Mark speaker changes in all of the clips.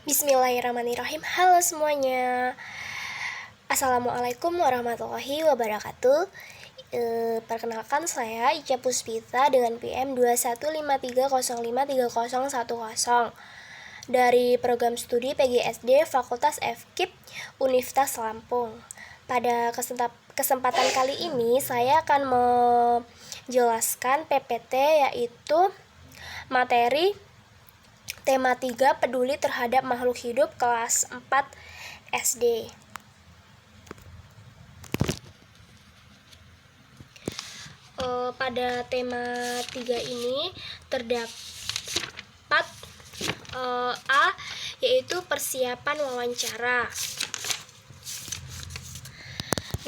Speaker 1: Bismillahirrahmanirrahim. Halo semuanya. Assalamualaikum warahmatullahi wabarakatuh. Perkenalkan saya Ica Puspita dengan PM 21530530010 dari program studi PGSD Fakultas FKIP Universitas Lampung. Pada kesempatan kali ini saya akan menjelaskan PPT, yaitu materi tema 3 peduli terhadap makhluk hidup kelas 4 SD. Pada tema 3 ini terdapat A, yaitu persiapan wawancara.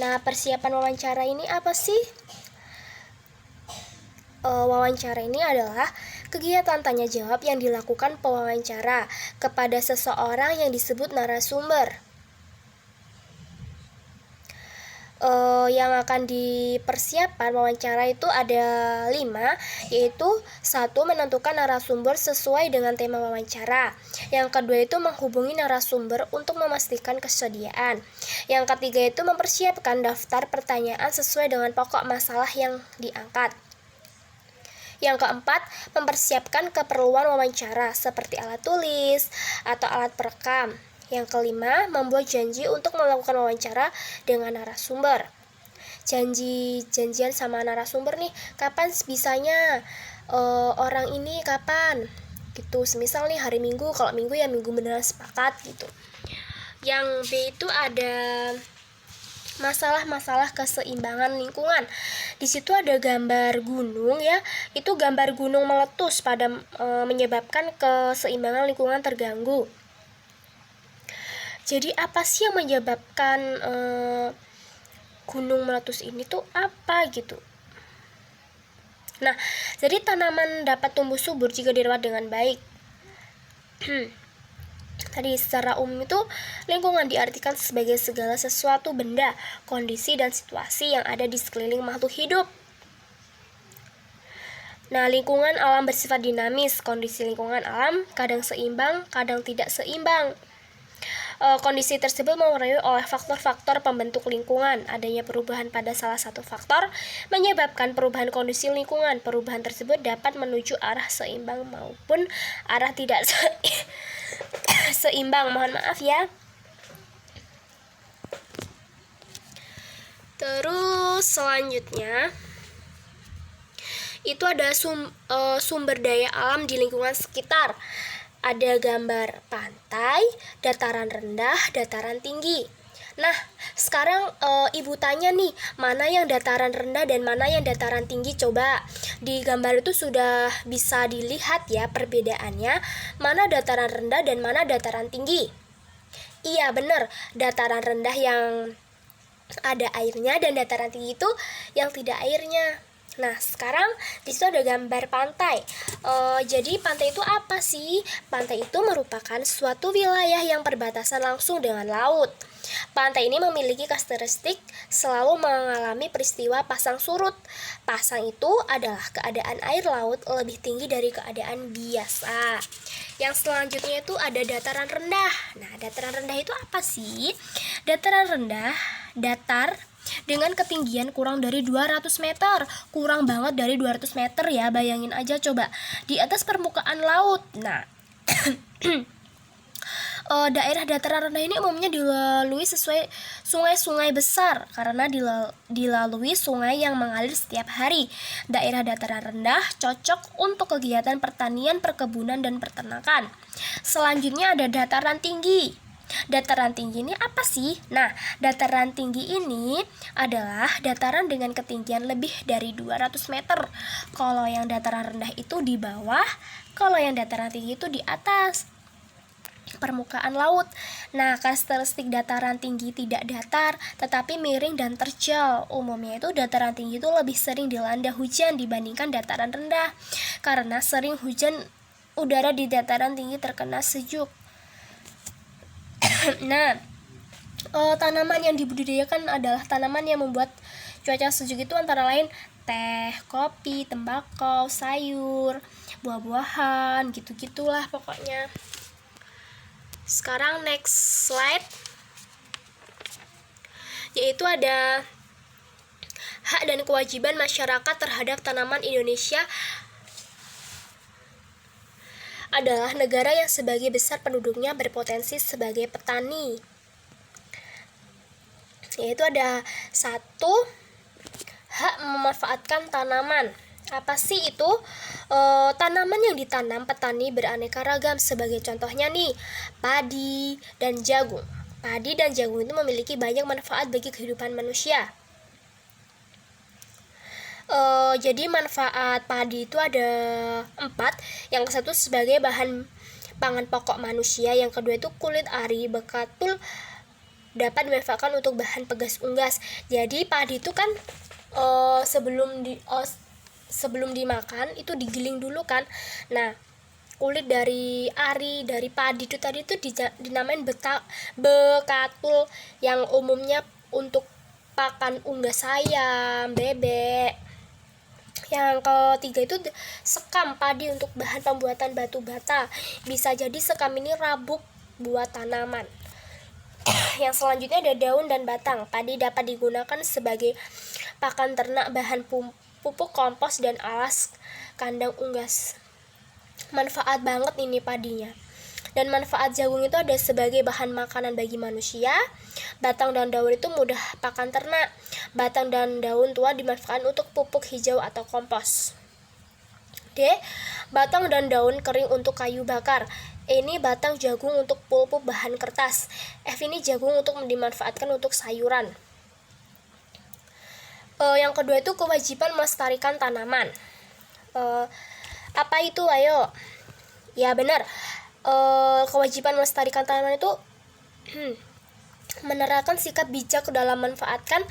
Speaker 1: Nah, persiapan wawancara ini apa sih? Wawancara ini adalah kegiatan tanya jawab yang dilakukan pewawancara kepada seseorang yang disebut narasumber. Yang akan dipersiapkan wawancara itu ada 5, yaitu 1. Menentukan narasumber sesuai dengan tema wawancara. Yang kedua itu menghubungi narasumber untuk memastikan kesediaan. Yang ketiga itu mempersiapkan daftar pertanyaan sesuai dengan pokok masalah yang diangkat. Yang keempat, mempersiapkan keperluan wawancara seperti alat tulis atau alat perekam. Yang kelima, membuat janji untuk melakukan wawancara dengan narasumber. Janjian sama narasumber nih, kapan bisanya, orang ini kapan gitu. Semisal nih hari Minggu, kalau Minggu ya Minggu beneran sepakat gitu. Yang B itu ada masalah-masalah keseimbangan lingkungan. Di situ ada gambar gunung ya, itu gambar gunung meletus pada menyebabkan keseimbangan lingkungan terganggu. Jadi apa sih yang menyebabkan gunung meletus ini tuh apa gitu? Nah, jadi tanaman dapat tumbuh subur jika dirawat dengan baik. Tadi secara umum itu lingkungan diartikan sebagai segala sesuatu benda, kondisi, dan situasi yang ada di sekeliling makhluk hidup. Nah, lingkungan alam bersifat dinamis. Kondisi lingkungan alam kadang seimbang, kadang tidak seimbang. Kondisi tersebut mempengaruhi oleh faktor-faktor pembentuk lingkungan. Adanya perubahan pada salah satu faktor menyebabkan perubahan kondisi lingkungan. Perubahan tersebut dapat menuju arah seimbang maupun arah tidak seimbang. Mohon maaf ya. Terus selanjutnya itu ada sumber daya alam di lingkungan sekitar. Ada gambar pantai, dataran rendah, dataran tinggi. Nah, sekarang ibu tanya nih, mana yang dataran rendah dan mana yang dataran tinggi? Coba di gambar itu sudah bisa dilihat ya perbedaannya, mana dataran rendah dan mana dataran tinggi. Iya benar, dataran rendah yang ada airnya dan dataran tinggi itu yang tidak airnya. Nah, sekarang di situ ada gambar pantai. Jadi pantai itu apa sih? Pantai itu merupakan suatu wilayah yang berbatasan langsung dengan laut. Pantai ini memiliki karakteristik selalu mengalami peristiwa pasang surut. Pasang itu adalah keadaan air laut lebih tinggi dari keadaan biasa. Yang selanjutnya itu ada dataran rendah. Nah, dataran rendah itu apa sih? Dataran rendah, datar dengan ketinggian kurang dari 200 meter. Kurang banget dari 200 meter ya, bayangin aja coba. Di atas permukaan laut. Nah, daerah dataran rendah ini umumnya dilalui sesuai sungai-sungai besar karena dilalui sungai yang mengalir setiap hari. Daerah dataran rendah cocok untuk kegiatan pertanian, perkebunan, dan peternakan. Selanjutnya ada dataran tinggi. Dataran tinggi ini apa sih? Nah, dataran tinggi ini adalah dataran dengan ketinggian lebih dari 200 meter. Kalau yang dataran rendah itu di bawah, kalau yang dataran tinggi itu di atas permukaan laut. Nah, karakteristik dataran tinggi tidak datar, tetapi miring dan terjal. Umumnya itu dataran tinggi itu lebih sering dilanda hujan dibandingkan dataran rendah, karena sering hujan udara di dataran tinggi terkena sejuk. Nah, tanaman yang dibudidayakan adalah tanaman yang membuat cuaca sejuk itu antara lain teh, kopi, tembakau, sayur, buah-buahan, gitu-gitulah pokoknya. Sekarang next slide, yaitu ada hak dan kewajiban masyarakat terhadap tanaman. Indonesia adalah negara yang sebagai besar penduduknya berpotensi sebagai petani. Yaitu ada 1, hak memanfaatkan tanaman. Apa sih itu? Tanaman yang ditanam petani beraneka ragam. Sebagai contohnya nih, padi dan jagung. Padi dan jagung itu memiliki banyak manfaat bagi kehidupan manusia. Jadi manfaat padi itu ada 4. Yang ke-1 sebagai bahan pangan pokok manusia. Yang kedua itu kulit ari bekatul dapat dimanfaatkan untuk bahan pegas unggas. Jadi padi itu kan sebelum dimakan itu digiling dulu kan. Nah, kulit dari ari, dari padi itu tadi itu dinamain bekatul, yang umumnya untuk pakan unggas ayam, bebek. Yang ketiga itu sekam padi untuk bahan pembuatan batu bata. Bisa jadi sekam ini rabuk buat tanaman. Yang selanjutnya ada daun dan batang. Padi dapat digunakan sebagai pakan ternak, bahan pupuk, kompos, dan alas kandang unggas. Manfaat banget ini padinya. Dan manfaat jagung itu ada sebagai bahan makanan bagi manusia. Batang dan daun itu mudah pakan ternak. Batang dan daun tua dimanfaatkan untuk pupuk hijau atau kompos. D. Batang dan daun kering untuk kayu bakar. Ini batang jagung untuk pulp bahan kertas. F ini jagung untuk dimanfaatkan untuk sayuran. Yang kedua itu kewajiban melestarikan tanaman. Apa itu? Ayo. Ya benar. Kewajiban melestarikan tanaman itu menerapkan sikap bijak dalam memanfaatkan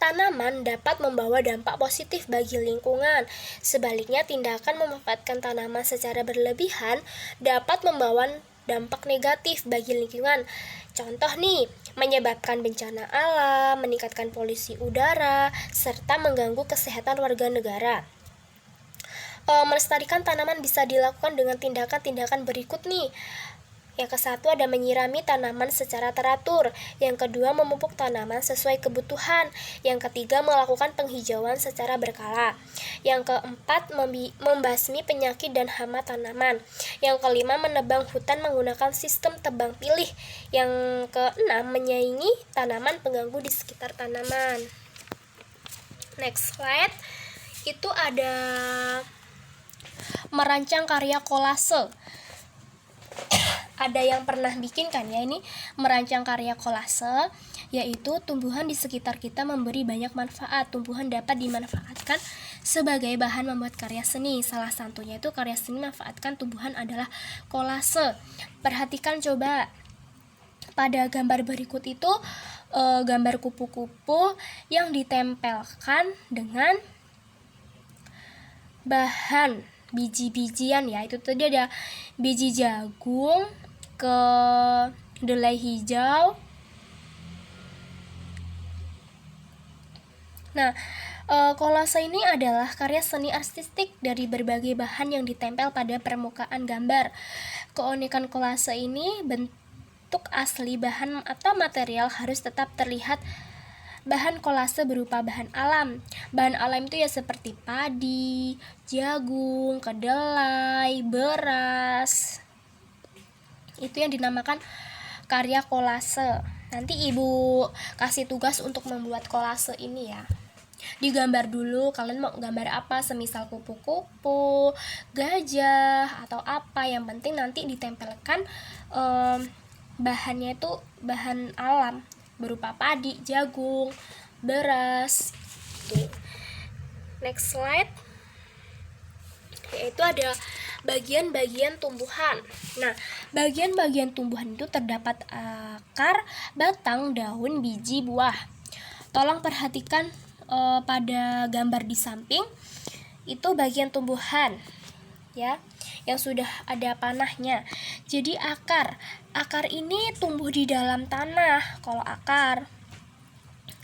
Speaker 1: tanaman dapat membawa dampak positif bagi lingkungan. Sebaliknya, tindakan memanfaatkan tanaman secara berlebihan dapat membawa dampak negatif bagi lingkungan. Contoh nih, menyebabkan bencana alam, meningkatkan polusi udara, serta mengganggu kesehatan warga negara. Melestarikan tanaman bisa dilakukan dengan tindakan-tindakan berikut nih. Yang ke-1 ada menyirami tanaman secara teratur. Yang kedua, memupuk tanaman sesuai kebutuhan. Yang ketiga, melakukan penghijauan secara berkala. Yang keempat, membasmi penyakit dan hama tanaman. Yang kelima, menebang hutan menggunakan sistem tebang pilih. Yang keenam, menyaingi tanaman pengganggu di sekitar tanaman. Next slide. Itu ada merancang karya kolase. Ada yang pernah bikin kan ya ini merancang karya kolase, yaitu tumbuhan di sekitar kita memberi banyak manfaat. Tumbuhan dapat dimanfaatkan sebagai bahan membuat karya seni. Salah satunya itu karya seni memanfaatkan tumbuhan adalah kolase. Perhatikan coba pada gambar berikut itu gambar kupu-kupu yang ditempelkan dengan bahan biji-bijian ya. Itu tadi ada biji jagung, kedelai hijau. Nah, kolase ini adalah karya seni artistik dari berbagai bahan yang ditempel pada permukaan gambar. Keunikan kolase ini, bentuk asli bahan atau material harus tetap terlihat. Bahan kolase berupa bahan alam. Bahan alam itu ya seperti padi, jagung, kedelai, beras. Itu yang dinamakan karya kolase. Nanti ibu kasih tugas untuk membuat kolase ini ya. Digambar dulu kalian mau gambar apa, semisal kupu-kupu, gajah, atau apa. Yang penting nanti ditempelkan bahannya itu bahan alam berupa padi, jagung, beras. Next slide. Yaitu ada bagian-bagian tumbuhan. Nah, bagian-bagian tumbuhan itu terdapat akar, batang, daun, biji, buah. Tolong perhatikan pada gambar di samping itu bagian tumbuhan ya, yang sudah ada panahnya. Jadi akar ini tumbuh di dalam tanah kalau akar.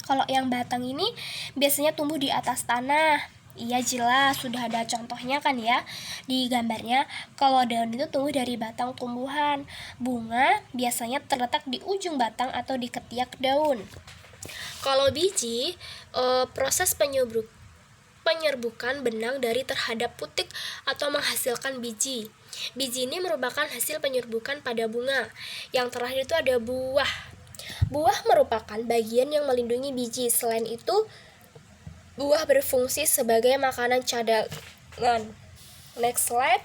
Speaker 1: Kalau yang batang ini biasanya tumbuh di atas tanah. Iya jelas, sudah ada contohnya kan ya di gambarnya. Kalau daun itu tumbuh dari batang tumbuhan. Bunga biasanya terletak di ujung batang atau di ketiak daun. Kalau biji, proses penyerbukan benang dari terhadap putik atau menghasilkan biji. Biji ini merupakan hasil penyerbukan pada bunga. Yang terakhir itu ada buah. Buah merupakan bagian yang melindungi biji. Selain itu, buah berfungsi sebagai makanan cadangan. Next slide.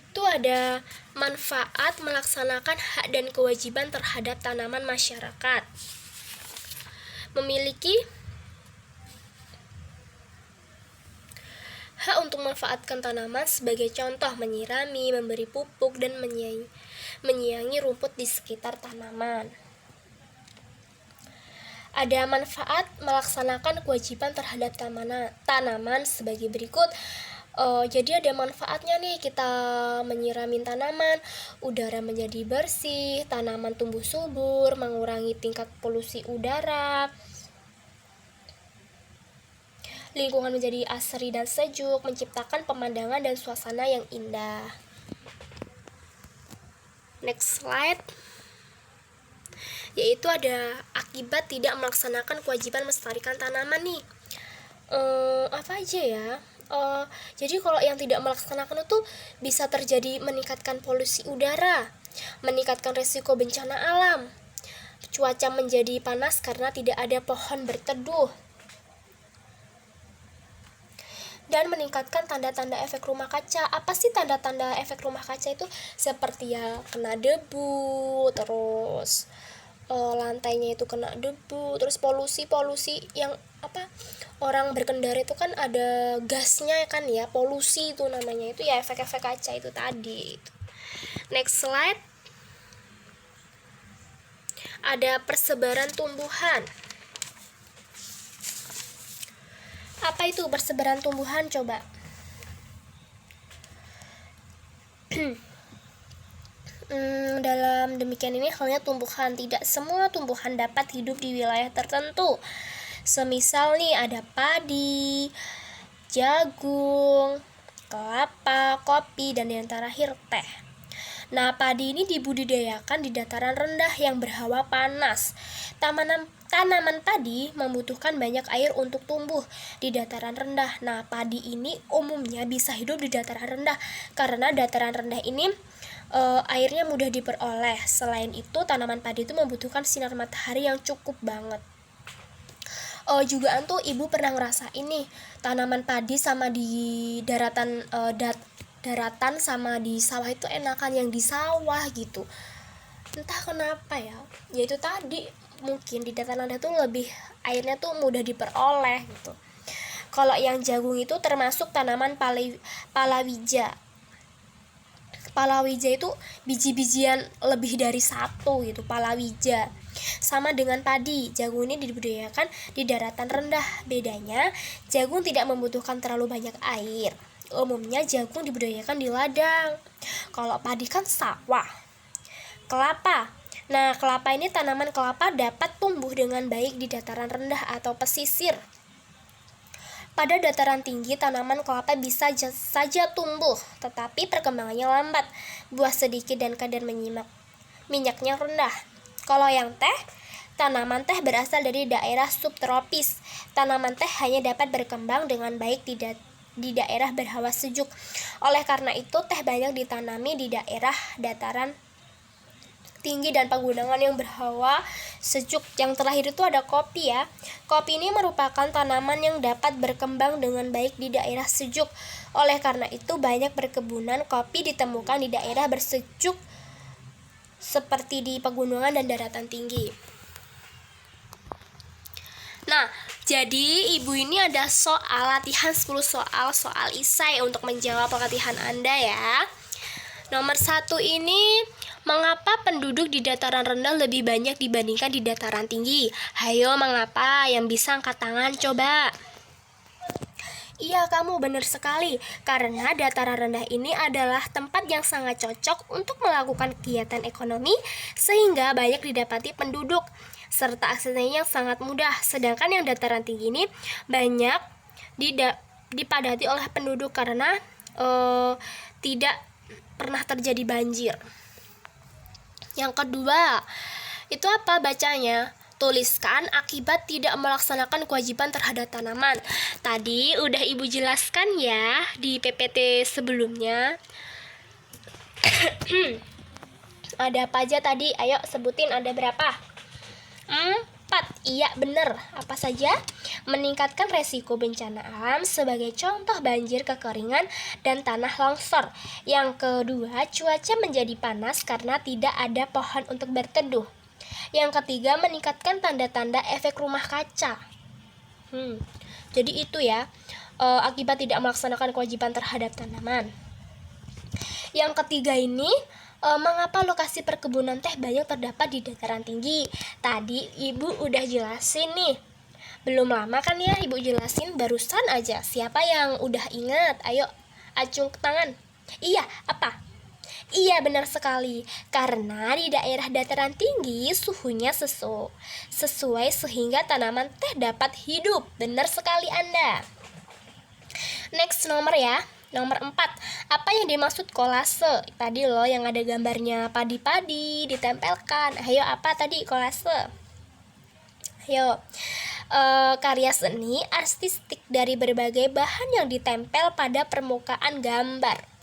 Speaker 1: Itu ada manfaat melaksanakan hak dan kewajiban terhadap tanaman masyarakat. Memiliki hak untuk memanfaatkan tanaman sebagai contoh menyirami, memberi pupuk, dan menyiangi rumput di sekitar tanaman. Ada manfaat melaksanakan kewajiban terhadap tanaman sebagai berikut. Jadi ada manfaatnya nih, kita menyiramin tanaman, udara menjadi bersih, tanaman tumbuh subur, mengurangi tingkat polusi udara, lingkungan menjadi asri dan sejuk, menciptakan pemandangan dan suasana yang indah. Next slide. Yaitu ada akibat tidak melaksanakan kewajiban melestarikan tanaman nih. Apa aja ya? Jadi kalau yang tidak melaksanakan itu bisa terjadi meningkatkan polusi udara, meningkatkan risiko bencana alam, cuaca menjadi panas karena tidak ada pohon berteduh, dan meningkatkan tanda-tanda efek rumah kaca. Apa sih tanda-tanda efek rumah kaca itu? Seperti ya kena debu, terus lantainya itu kena debu, terus polusi yang orang berkendara itu kan ada gasnya kan ya, polusi itu namanya, itu ya efek-efek kaca itu tadi. Next slide. Ada persebaran tumbuhan. Apa itu persebaran tumbuhan coba? Dalam demikian ini halnya tumbuhan, tidak semua tumbuhan dapat hidup di wilayah tertentu. Semisal nih ada padi, jagung, kelapa, kopi, dan yang terakhir teh. Nah, padi ini dibudidayakan di dataran rendah yang berhawa panas. Tanaman padi membutuhkan banyak air untuk tumbuh di dataran rendah. Nah, padi ini umumnya bisa hidup di dataran rendah karena dataran rendah ini airnya mudah diperoleh. Selain itu, tanaman padi itu membutuhkan sinar matahari yang cukup banget. Juga tuh ibu pernah ngerasain nih, tanaman padi sama di daratan sama di sawah itu enakan yang di sawah gitu. Entah kenapa ya. Yaitu tadi mungkin di dataran rendah tuh lebih airnya tuh mudah diperoleh gitu. Kalau yang jagung itu termasuk tanaman palawija. Palawija itu biji-bijian lebih dari satu gitu, palawija. Sama dengan padi, jagung ini dibudidayakan di daratan rendah. Bedanya, jagung tidak membutuhkan terlalu banyak air. Umumnya jagung dibudidayakan di ladang. Kalau padi kan sawah. Kelapa. Nah, kelapa ini tanaman kelapa dapat tumbuh dengan baik di dataran rendah atau pesisir. Pada dataran tinggi, tanaman kelapa bisa saja tumbuh, tetapi perkembangannya lambat, buah sedikit dan kadar minyaknya rendah. Kalau yang teh, tanaman teh berasal dari daerah subtropis. Tanaman teh hanya dapat berkembang dengan baik di daerah berhawa sejuk. Oleh karena itu, teh banyak ditanami di daerah dataran tinggi dan pegunungan yang berhawa sejuk. Yang terakhir itu ada kopi ya. Kopi ini merupakan tanaman yang dapat berkembang dengan baik di daerah sejuk. Oleh karena itu banyak perkebunan kopi ditemukan di daerah bersejuk seperti di pegunungan dan daratan tinggi. Nah, jadi ibu ini ada latihan 10 soal isai untuk menjawab latihan Anda ya. Nomor 1 ini, mengapa penduduk di dataran rendah lebih banyak dibandingkan di dataran tinggi? Hayo, mengapa? Yang bisa angkat tangan coba. Iya, kamu benar sekali. Karena dataran rendah ini adalah tempat yang sangat cocok untuk melakukan kegiatan ekonomi sehingga banyak didapati penduduk serta aksesnya yang sangat mudah. Sedangkan yang dataran tinggi ini banyak dipadati oleh penduduk karena tidak pernah terjadi banjir. Yang kedua, itu apa bacanya? Tuliskan akibat tidak melaksanakan kewajiban terhadap tanaman. Tadi udah Ibu jelaskan ya di PPT sebelumnya. Ada apa aja tadi? Ayo sebutin, ada berapa? 4. Iya benar. Apa saja? Meningkatkan resiko bencana alam sebagai contoh banjir, kekeringan, dan tanah longsor. Yang kedua, cuaca menjadi panas karena tidak ada pohon untuk berteduh. Yang ketiga, meningkatkan tanda-tanda efek rumah kaca. Jadi itu ya, akibat tidak melaksanakan kewajiban terhadap tanaman. Yang ketiga ini, mengapa lokasi perkebunan teh banyak terdapat di dataran tinggi? Tadi Ibu udah jelasin nih. Belum lama kan ya Ibu jelasin, barusan aja. Siapa yang udah ingat? Ayo acung tangan. Iya, apa? Iya benar sekali, karena di daerah dataran tinggi suhunya sesuai sehingga tanaman teh dapat hidup. Benar sekali Anda. Next nomor ya, nomor 4. Apa yang dimaksud kolase? Tadi loh yang ada gambarnya padi-padi ditempelkan. Ayo apa tadi kolase? Ayo, karya seni artistik dari berbagai bahan yang ditempel pada permukaan gambar.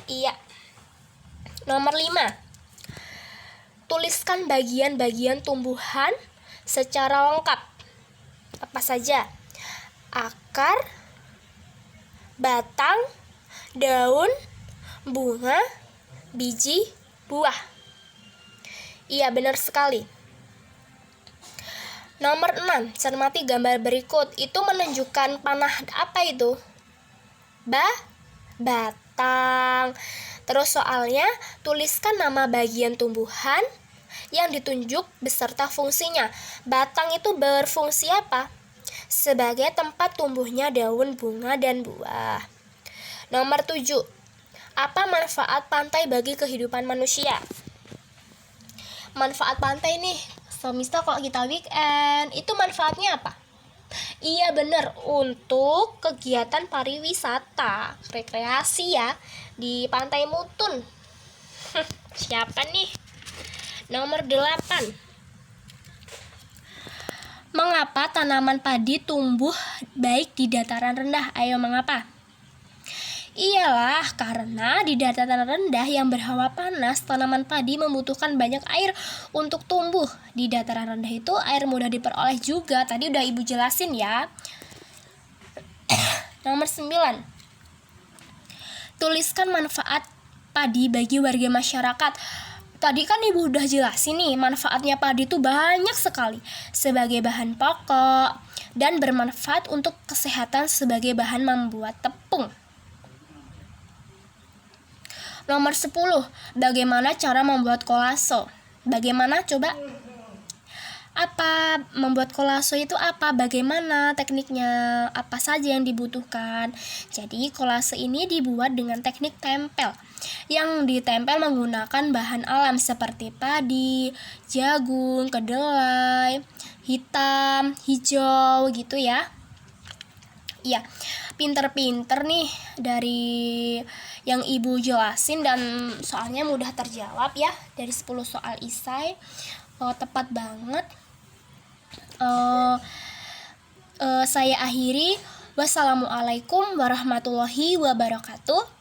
Speaker 1: Iya. Nomor 5. Tuliskan bagian-bagian tumbuhan secara lengkap. Apa saja? Akar, batang, daun, bunga, biji, buah. Iya, benar sekali. Nomor 6. Cermati gambar berikut. Itu menunjukkan panah apa itu? Batang. Terus soalnya, tuliskan nama bagian tumbuhan yang ditunjuk beserta fungsinya. Batang itu berfungsi apa? Sebagai tempat tumbuhnya daun, bunga, dan buah. Nomor 7. Apa manfaat pantai bagi kehidupan manusia? Manfaat pantai nih, semisal kalau kita weekend, itu manfaatnya apa? Iya benar, untuk kegiatan pariwisata, rekreasi ya, di Pantai Mutun. Siapa nih? Nomor 8. Mengapa tanaman padi tumbuh baik di dataran rendah? Ayo mengapa? Iyalah, karena di dataran rendah yang berhawa panas, tanaman padi membutuhkan banyak air untuk tumbuh. Di dataran rendah itu air mudah diperoleh juga. Tadi udah Ibu jelasin ya. Nomor 9. Tuliskan manfaat padi bagi warga masyarakat. Tadi kan Ibu udah jelasin nih, manfaatnya padi itu banyak sekali. Sebagai bahan pokok dan bermanfaat untuk kesehatan sebagai bahan membuat tepung. Nomor 10. Bagaimana cara membuat kolase? Bagaimana coba? Apa membuat kolase itu apa? Bagaimana tekniknya? Apa saja yang dibutuhkan? Jadi kolase ini dibuat dengan teknik tempel. Yang ditempel menggunakan bahan alam seperti padi, jagung, kedelai, hitam, hijau gitu ya. Iya, pinter-pinter nih dari yang Ibu jelasin dan soalnya mudah terjawab ya. Dari 10 soal isai, tepat banget. Saya akhiri. Wassalamualaikum warahmatullahi wabarakatuh.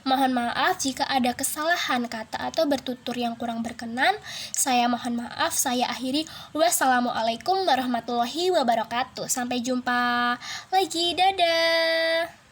Speaker 1: Mohon maaf jika ada kesalahan kata atau bertutur yang kurang berkenan. Saya mohon maaf. Saya akhiri. Wassalamualaikum warahmatullahi wabarakatuh. Sampai jumpa lagi. Dadah.